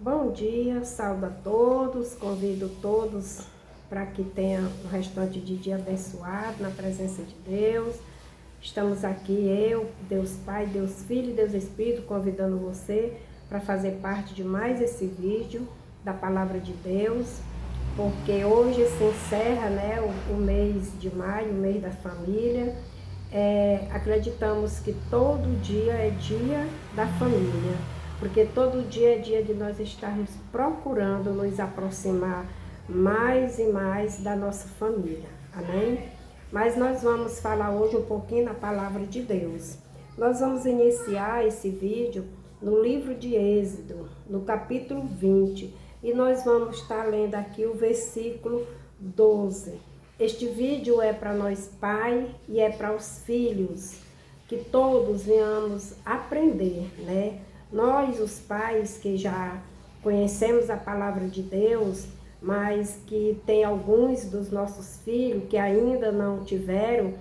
Bom dia, saúdo a todos, convido todos para que tenham o restante de dia abençoado na presença de Deus. Estamos aqui, eu, Deus Pai, Deus Filho e Deus Espírito, convidando você para fazer parte de mais esse vídeo da Palavra de Deus, porque hoje se encerra, o mês de maio, o mês da família. Acreditamos que todo dia é dia da família, porque todo dia é dia de nós estarmos procurando nos aproximar mais e mais da nossa família, amém? Mas nós vamos falar hoje um pouquinho da palavra de Deus. Nós vamos iniciar esse vídeo no livro de Êxodo, no capítulo 20, e nós vamos estar lendo aqui o versículo 12. Este vídeo é para nós pais e é para os filhos, que todos venhamos aprender, né? Nós, os pais que já conhecemos a palavra de Deus, mas que tem alguns dos nossos filhos que ainda não tiveram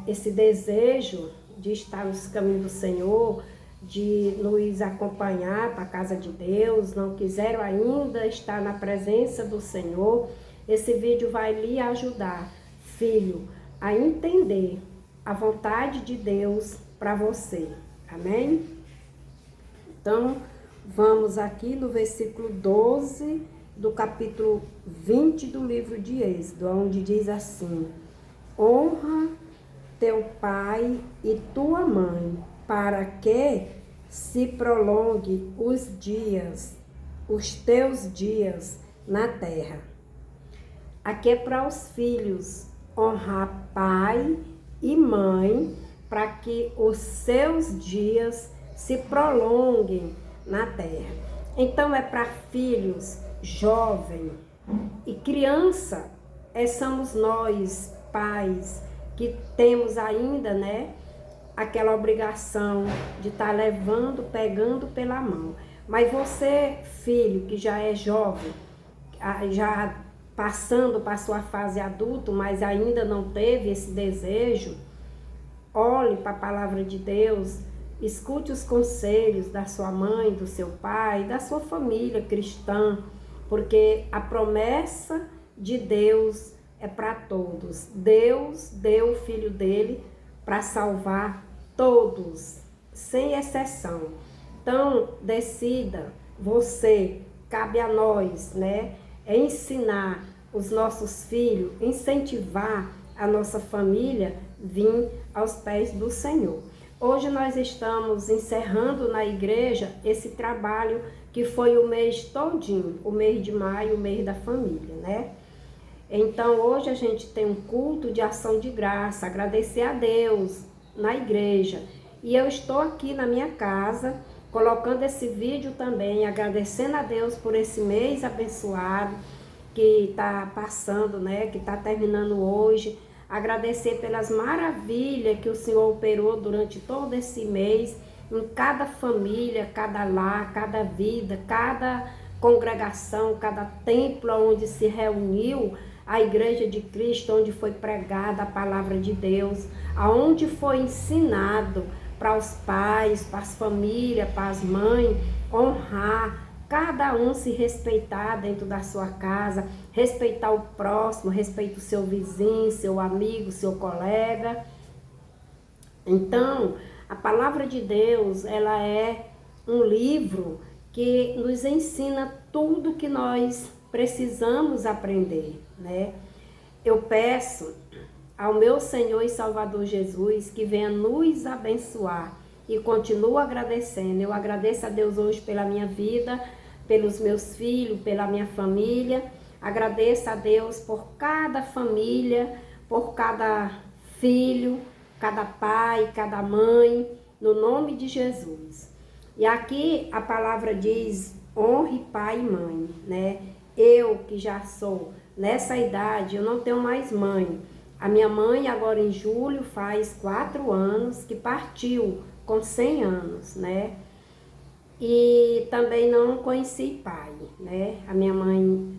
esse desejo de estar nos caminhos do Senhor, de nos acompanhar para a casa de Deus, não quiseram ainda estar na presença do Senhor. Esse vídeo vai lhe ajudar, filho, a entender a vontade de Deus para você, amém? Então, vamos aqui no versículo 12 do capítulo 20 do livro de Êxodo, onde diz assim: honra teu pai e tua mãe, para que se prolongue os teus dias na terra. Aqui é para os filhos honrar pai e mãe, para que os seus dias se prolonguem na terra. Então é para filhos, jovem e criança, somos nós, pais, que temos ainda, aquela obrigação de estar levando, pegando pela mão. Mas você, filho, que já é jovem, já passando para a sua fase adulto, mas ainda não teve esse desejo, olhe para a palavra de Deus, escute os conselhos da sua mãe, do seu pai, da sua família cristã, porque a promessa de Deus é para todos. Deus deu o Filho dele para salvar todos, sem exceção. Então, decida, você, cabe a nós, ensinar os nossos filhos, incentivar a nossa família a vir aos pés do Senhor. Hoje nós estamos encerrando na igreja esse trabalho que foi o mês todinho, o mês de maio, o mês da família, Então hoje a gente tem um culto de ação de graça, agradecer a Deus na igreja. E eu estou aqui na minha casa, colocando esse vídeo também, agradecendo a Deus por esse mês abençoado que está passando, que está terminando hoje. Agradecer pelas maravilhas que o Senhor operou durante todo esse mês, em cada família, cada lar, cada vida, cada congregação, cada templo onde se reuniu a Igreja de Cristo, onde foi pregada a palavra de Deus, aonde foi ensinado para os pais, para as famílias, para as mães, honrar, cada um se respeitar dentro da sua casa, respeitar o próximo, respeitar o seu vizinho, seu amigo, seu colega. Então, a palavra de Deus, ela é um livro que nos ensina tudo que nós precisamos aprender, Eu peço ao meu Senhor e Salvador Jesus que venha nos abençoar e continuo agradecendo. Eu agradeço a Deus hoje pela minha vida, pelos meus filhos, pela minha família. Agradeço a Deus por cada família, por cada filho, cada pai, cada mãe, no nome de Jesus. E aqui a palavra diz: honre pai e mãe, Eu que já sou nessa idade, eu não tenho mais mãe. A minha mãe agora em julho faz 4 anos que partiu com 100 anos, E também não conheci pai, A minha mãe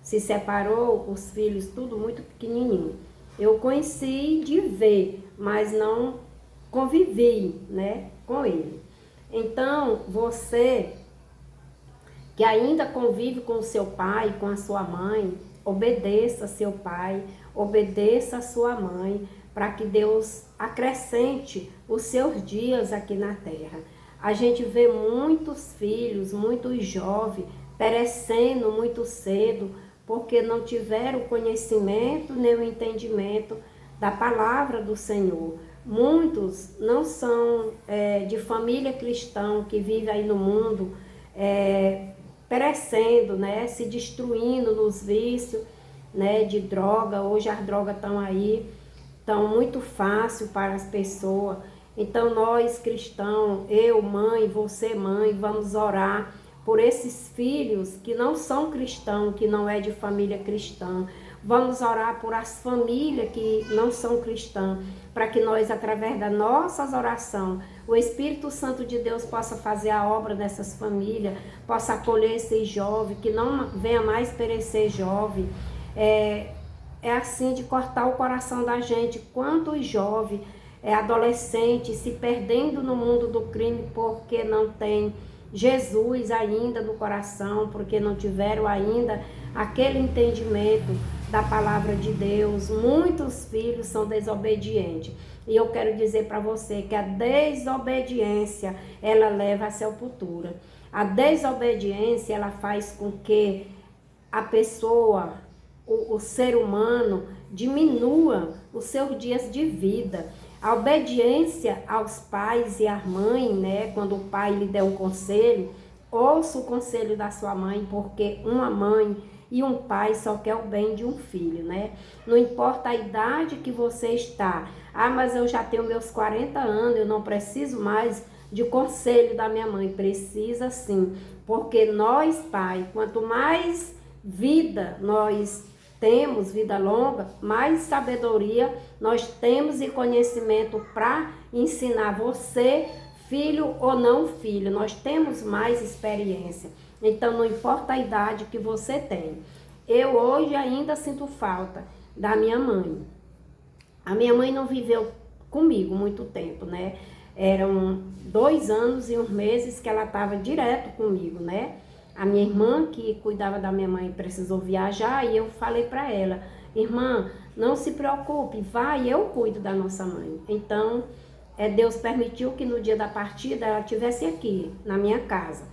se separou, os filhos tudo muito pequenininho. Eu conheci de ver, mas não convivi, com ele. Então, você que ainda convive com o seu pai, com a sua mãe, obedeça seu pai, obedeça a sua mãe, para que Deus acrescente os seus dias aqui na terra. A gente vê muitos filhos, muitos jovens, perecendo muito cedo, porque não tiveram o conhecimento nem o entendimento da palavra do Senhor. Muitos não são de família cristã, que vive aí no mundo, perecendo, né, se destruindo nos vícios, né, de droga. Hoje as drogas estão aí, estão muito fácil para as pessoas. Então nós cristãos, eu mãe, você mãe, vamos orar por esses filhos que não são cristãos, que não é de família cristã. Vamos orar por as famílias que não são cristãs, para que nós, através das nossas orações, o Espírito Santo de Deus possa fazer a obra dessas famílias, possa acolher esses jovens, que não venha mais perecer jovem. É assim de cortar o coração da gente. Quantos jovens, adolescentes se perdendo no mundo do crime porque não tem Jesus ainda no coração, porque não tiveram ainda aquele entendimento da palavra de Deus. Muitos filhos são desobedientes. E eu quero dizer para você que a desobediência, ela leva à sepultura. A desobediência, ela faz com que a pessoa, o ser humano, diminua os seus dias de vida. A obediência aos pais e à mãe, né? Quando o pai lhe der um conselho, ouça o conselho da sua mãe, porque uma mãe e um pai só quer o bem de um filho, né? Não importa a idade que você está. Ah, mas eu já tenho meus 40 anos, eu não preciso mais de conselho da minha mãe. Precisa sim, porque nós, pai, quanto mais vida nós temos, vida longa, mais sabedoria nós temos e conhecimento para ensinar você, filho ou não filho. Nós temos mais experiência. Então, não importa a idade que você tem. Eu hoje ainda sinto falta da minha mãe. A minha mãe não viveu comigo muito tempo, né? Eram 2 anos e uns meses que ela estava direto comigo, né? A minha irmã, que cuidava da minha mãe, precisou viajar e eu falei para ela: irmã, não se preocupe, vai, eu cuido da nossa mãe. Então, Deus permitiu que no dia da partida ela estivesse aqui, na minha casa.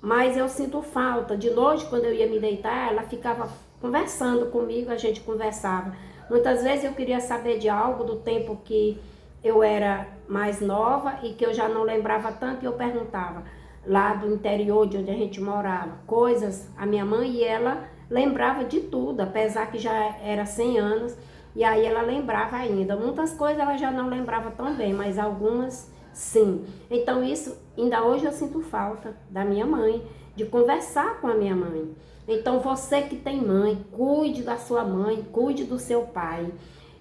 Mas eu sinto falta. De noite, quando eu ia me deitar, ela ficava conversando comigo, a gente conversava. Muitas vezes eu queria saber de algo do tempo que eu era mais nova e que eu já não lembrava tanto, e eu perguntava. Lá do interior de onde a gente morava, coisas, a minha mãe, e ela lembrava de tudo, apesar que já era 100 anos, e aí ela lembrava ainda. Muitas coisas ela já não lembrava tão bem, mas algumas sim. Então isso, ainda hoje eu sinto falta da minha mãe, de conversar com a minha mãe. Então você que tem mãe, cuide da sua mãe, cuide do seu pai.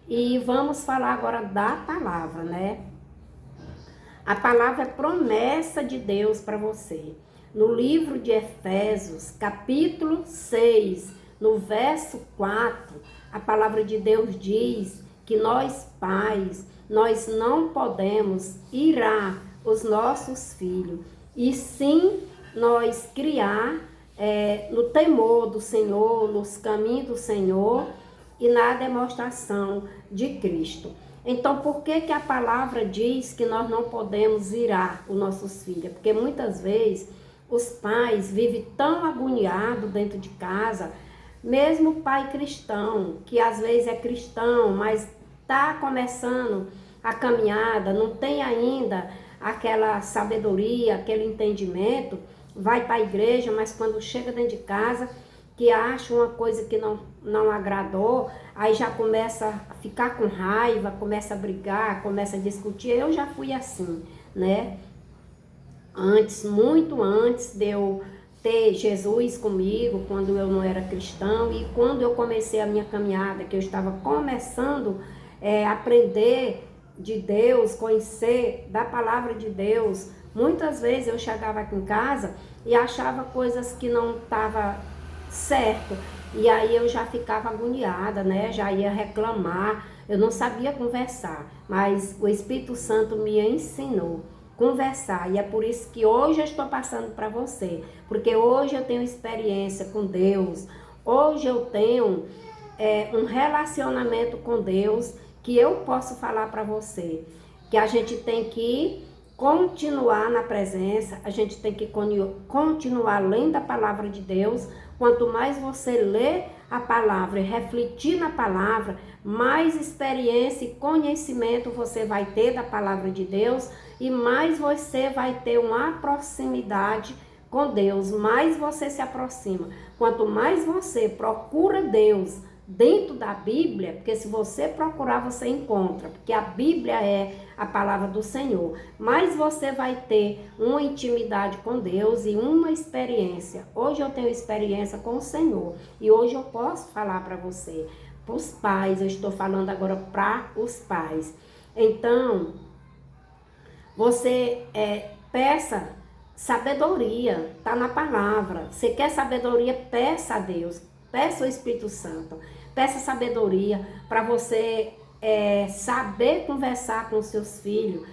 E vamos falar agora da palavra, né? A palavra é promessa de Deus para você. No livro de Efésios, capítulo 6, no verso 4, a palavra de Deus diz que nós pais, nós não podemos irar os nossos filhos, e sim nós criar no temor do Senhor, nos caminhos do Senhor e na demonstração de Cristo. Então, por que a palavra diz que nós não podemos irar os nossos filhos? Porque muitas vezes os pais vivem tão agoniados dentro de casa, mesmo o pai cristão, que às vezes é cristão, mas está começando a caminhada, não tem ainda aquela sabedoria, aquele entendimento, vai para a igreja, mas quando chega dentro de casa, que acha uma coisa que não agradou, aí já começa a ficar com raiva, começa a brigar, começa a discutir. Eu já fui assim, né? Antes, muito antes de eu ter Jesus comigo, quando eu não era cristão, e quando eu comecei a minha caminhada, que eu estava começando a aprender de Deus, conhecer da palavra de Deus, muitas vezes eu chegava aqui em casa e achava coisas que não estavam certo, e aí eu já ficava agoniada, né? Já ia reclamar, eu não sabia conversar, mas o Espírito Santo me ensinou conversar. E é por isso que hoje eu estou passando para você, porque hoje eu tenho experiência com Deus, hoje eu tenho um relacionamento com Deus que eu posso falar para você, que a gente tem que continuar na presença, a gente tem que continuar lendo a palavra de Deus. Quanto mais você lê a palavra e refletir na palavra, mais experiência e conhecimento você vai ter da palavra de Deus e mais você vai ter uma proximidade com Deus, mais você se aproxima. Quanto mais você procura Deus dentro da Bíblia, porque se você procurar, você encontra, porque a Bíblia é a palavra do Senhor, mas você vai ter uma intimidade com Deus e uma experiência. Hoje eu tenho experiência com o Senhor e hoje eu posso falar para você, para os pais, eu estou falando agora para os pais. Então, você peça sabedoria, está na palavra. Você quer sabedoria, peça a Deus. Peça o Espírito Santo, peça sabedoria para você saber conversar com os seus filhos,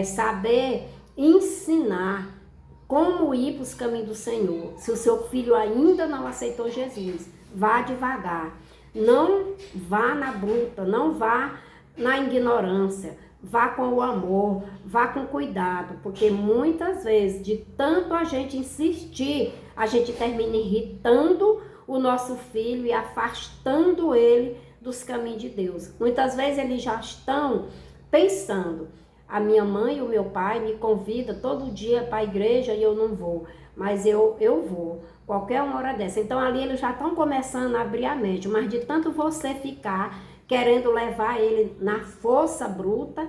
saber ensinar como ir para os caminhos do Senhor. Se o seu filho ainda não aceitou Jesus, vá devagar, não vá na bruta, não vá na ignorância, vá com o amor, vá com cuidado, porque muitas vezes, de tanto a gente insistir, a gente termina irritando o nosso filho e afastando ele dos caminhos de Deus. Muitas vezes eles já estão pensando, a minha mãe e o meu pai me convidam todo dia para a igreja e eu não vou, mas eu vou, qualquer uma hora dessa. Então ali eles já estão começando a abrir a mente, mas de tanto você ficar querendo levar ele na força bruta,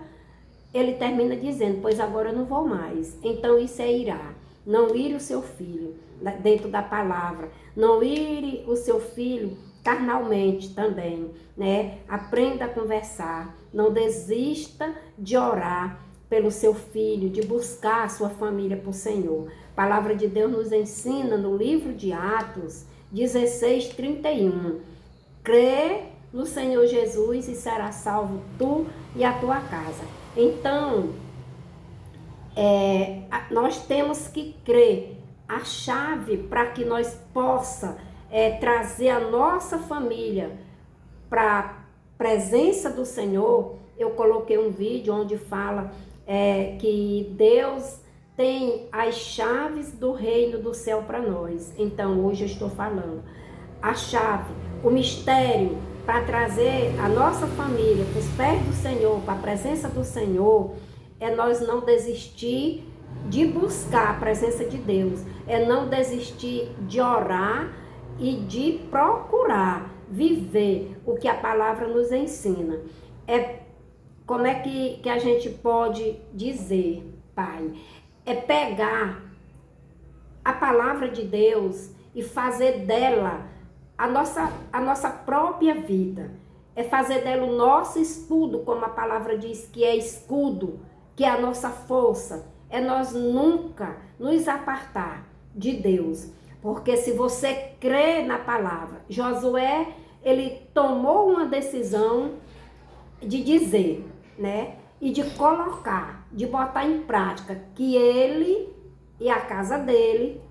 ele termina dizendo, pois agora eu não vou mais. Então isso é irar. Não ire o seu filho dentro da palavra. Não ire o seu filho carnalmente também, né? Aprenda a conversar. Não desista de orar pelo seu filho, de buscar a sua família para o Senhor. A palavra de Deus nos ensina no livro de Atos 16:31. Crê no Senhor Jesus e será salvo tu e a tua casa. Então, nós temos que crer. A chave para que nós possa trazer a nossa família para a presença do Senhor, eu coloquei um vídeo onde fala que Deus tem as chaves do reino do céu para nós. Então, hoje eu estou falando. A chave, o mistério para trazer a nossa família para os pés do Senhor, para a presença do Senhor, é nós não desistir de buscar a presença de Deus, é não desistir de orar e de procurar viver o que a palavra nos ensina. Como é que a gente pode dizer, Pai? É pegar a palavra de Deus e fazer dela a nossa própria vida. É fazer dela o nosso escudo, como a palavra diz que é escudo, que é a nossa força. É nós nunca nos apartar de Deus. Porque se você crê na palavra, Josué, ele tomou uma decisão de dizer, né? E de colocar, de botar em prática que ele e a casa dele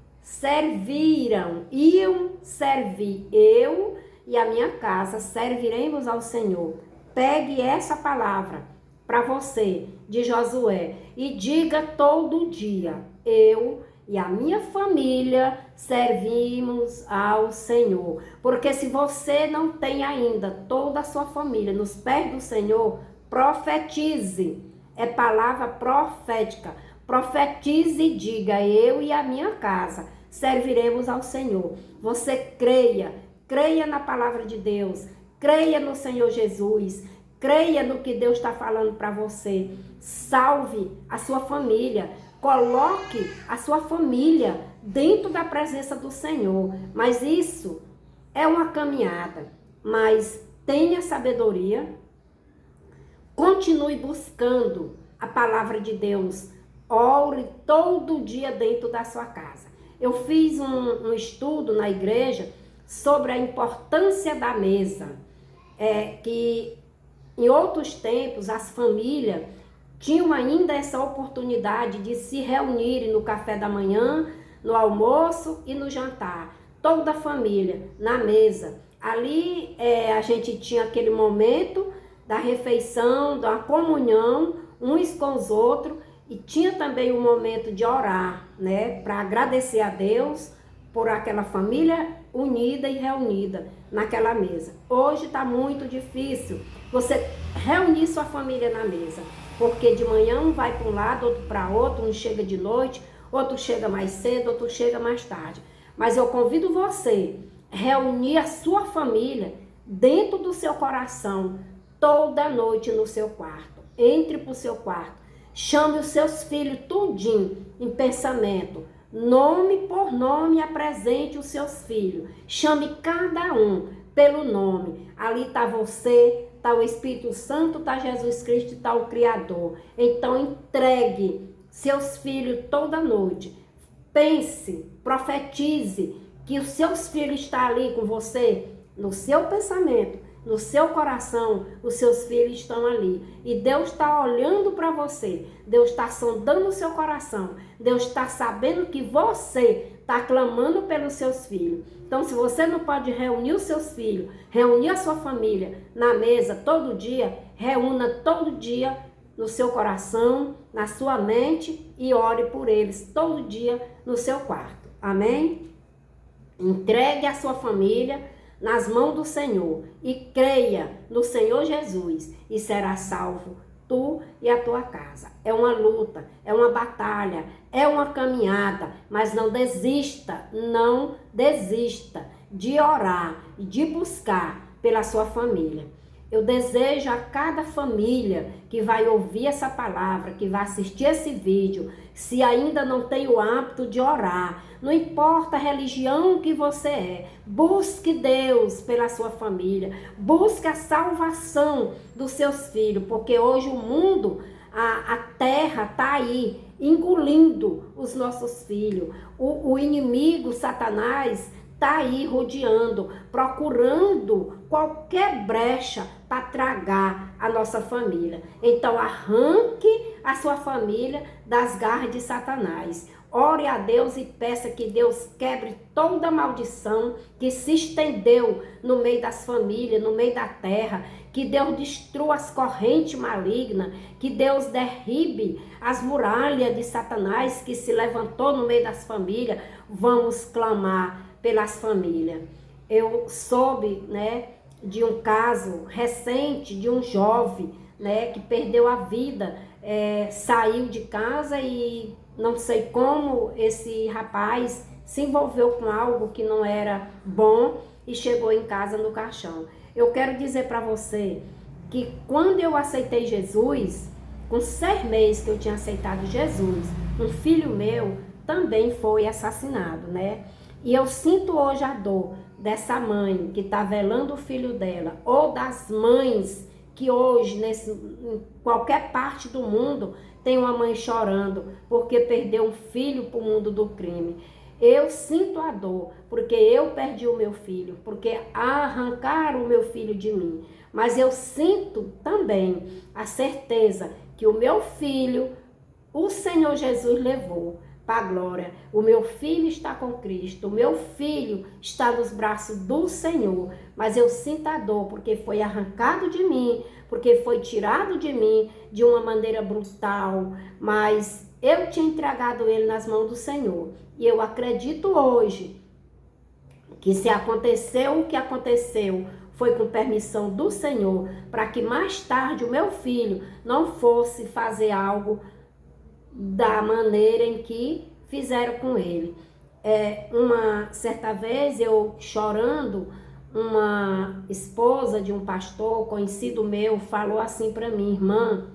iam servir, eu e a minha casa serviremos ao Senhor. Pegue essa palavra para você, de Josué, e diga todo dia, eu e a minha família servimos ao Senhor. Porque se você não tem ainda toda a sua família nos pés do Senhor, profetize, é palavra profética. Profetize e diga, eu e a minha casa serviremos ao Senhor. Você creia na palavra de Deus, creia no Senhor Jesus, creia no que Deus está falando para você. Salve a sua família, coloque a sua família dentro da presença do Senhor. Mas isso é uma caminhada, mas tenha sabedoria, continue buscando a palavra de Deus, ore todo dia dentro da sua casa. Eu fiz um estudo na igreja sobre a importância da mesa, que em outros tempos as famílias tinham ainda essa oportunidade de se reunirem no café da manhã, no almoço e no jantar. Toda a família na mesa. Ali a gente tinha aquele momento da refeição, da comunhão, uns com os outros, e tinha também um momento de orar, né, para agradecer a Deus por aquela família unida e reunida naquela mesa. Hoje está muito difícil você reunir sua família na mesa, porque de manhã um vai para um lado, outro para outro, um chega de noite, outro chega mais cedo, outro chega mais tarde. Mas eu convido você a reunir a sua família dentro do seu coração, toda noite no seu quarto. Entre para o seu quarto, chame os seus filhos tudinho em pensamento, nome por nome, apresente os seus filhos. Chame cada um pelo nome. Ali está você, está o Espírito Santo, está Jesus Cristo, está o Criador. Então entregue seus filhos toda noite. Pense, profetize que os seus filhos estão ali com você, no seu pensamento, no seu coração, os seus filhos estão ali. E Deus está olhando para você, Deus está sondando o seu coração, Deus está sabendo que você está clamando pelos seus filhos. Então, se você não pode reunir os seus filhos, reunir a sua família na mesa todo dia, reúna todo dia no seu coração, na sua mente e ore por eles todo dia no seu quarto. Amém? Entregue a sua família nas mãos do Senhor e creia no Senhor Jesus e será salvo tu e a tua casa. É uma luta, é uma batalha, é uma caminhada, mas não desista de orar e de buscar pela sua família. Eu desejo a cada família que vai ouvir essa palavra, que vai assistir esse vídeo, se ainda não tem o hábito de orar, não importa a religião que você é, busque Deus pela sua família, busque a salvação dos seus filhos, porque hoje o mundo, a terra está aí engolindo os nossos filhos. O inimigo, Satanás, está aí rodeando, procurando qualquer brecha para tragar a nossa família. Então arranque a sua família das garras de Satanás. Ore a Deus e peça que Deus quebre toda maldição que se estendeu no meio das famílias, no meio da terra. Que Deus destrua as correntes malignas, que Deus derribe as muralhas de Satanás que se levantou no meio das famílias. Vamos clamar pelas famílias. Eu soube, né, de um caso recente de um jovem, né, que perdeu a vida, saiu de casa e não sei como esse rapaz se envolveu com algo que não era bom e chegou em casa no caixão. Eu quero dizer para você que quando eu aceitei Jesus, com 6 meses que eu tinha aceitado Jesus, um filho meu também foi assassinado, né? E eu sinto hoje a dor dessa mãe que está velando o filho dela, ou das mães que hoje, em qualquer parte do mundo, tem uma mãe chorando porque perdeu um filho para o mundo do crime. Eu sinto a dor porque eu perdi o meu filho, porque arrancaram o meu filho de mim. Mas eu sinto também a certeza que o meu filho, o Senhor Jesus levou para a glória. O meu filho está com Cristo, o meu filho está nos braços do Senhor, mas eu sinto a dor porque foi arrancado de mim, porque foi tirado de mim de uma maneira brutal, mas eu tinha entregado ele nas mãos do Senhor. E eu acredito hoje que se aconteceu o que aconteceu, foi com permissão do Senhor, para que mais tarde o meu filho não fosse fazer algo da maneira em que fizeram com ele. Uma certa vez eu chorando, uma esposa de um pastor conhecido meu falou assim para mim: irmã,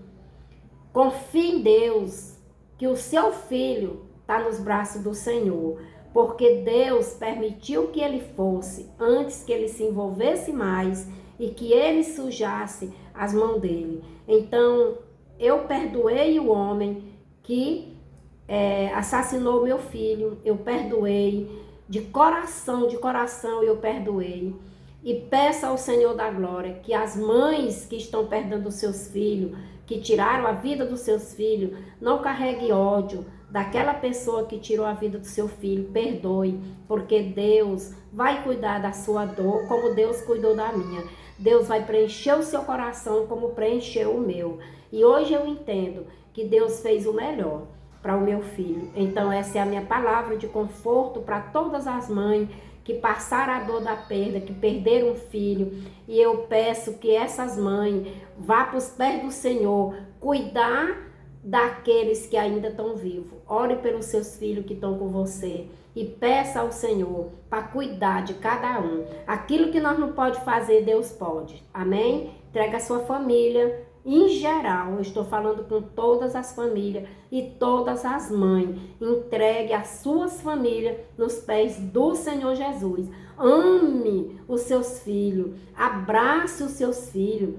confie em Deus, que o seu filho está nos braços do Senhor, porque Deus permitiu que ele fosse antes que ele se envolvesse mais e que ele sujasse as mãos dele. Então eu perdoei o homem que assassinou meu filho, eu perdoei, de coração eu perdoei. E peço ao Senhor da glória que as mães que estão perdendo seus filhos, que tiraram a vida dos seus filhos, não carregue ódio daquela pessoa que tirou a vida do seu filho. Perdoe, porque Deus vai cuidar da sua dor como Deus cuidou da minha. Deus vai preencher o seu coração como preencheu o meu. E hoje eu entendo que Deus fez o melhor para o meu filho. Então essa é a minha palavra de conforto para todas as mães que passaram a dor da perda, que perderam um filho. E eu peço que essas mães vá para os pés do Senhor, cuidar daqueles que ainda estão vivos. Ore pelos seus filhos que estão com você e peça ao Senhor para cuidar de cada um. Aquilo que nós não pode fazer, Deus pode. Amém? Entrega a sua família. Em geral, eu estou falando com todas as famílias e todas as mães. Entregue as suas famílias nos pés do Senhor Jesus. Ame os seus filhos. Abrace os seus filhos.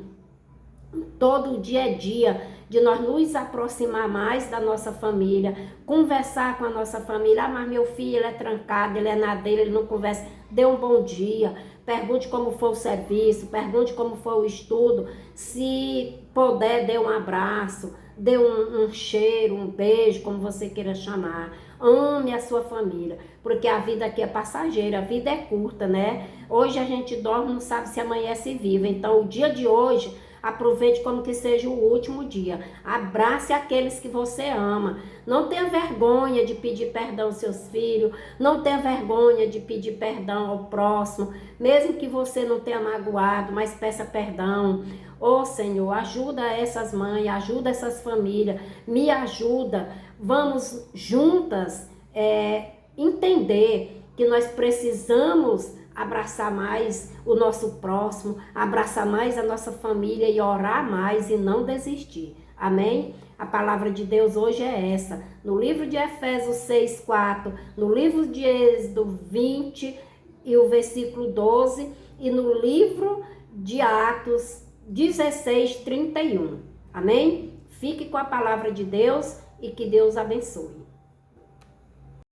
Todo dia a dia de nós nos aproximar mais da nossa família, conversar com a nossa família. Ah, mas meu filho, ele é trancado, ele é na dele, ele não conversa. Dê um bom dia, pergunte como foi o serviço, pergunte como foi o estudo. Se puder, dê um abraço, dê um cheiro, um beijo, como você queira chamar. Ame a sua família, porque a vida aqui é passageira, a vida é curta, né? Hoje a gente dorme, não sabe se amanhece viva. Então o dia de hoje, aproveite como que seja o último dia. Abrace aqueles que você ama. Não tenha vergonha de pedir perdão aos seus filhos. Não tenha vergonha de pedir perdão ao próximo. Mesmo que você não tenha magoado, mas peça perdão. Ô Senhor, ajuda essas mães, ajuda essas famílias. Me ajuda. Vamos juntas entender que nós precisamos abraçar mais o nosso próximo, abraçar mais a nossa família e orar mais e não desistir. Amém? A palavra de Deus hoje é essa. No livro de Efésios 6:4, no livro de Êxodo 20 e o versículo 12 e no livro de Atos 16:31. Amém? Fique com a palavra de Deus e que Deus abençoe.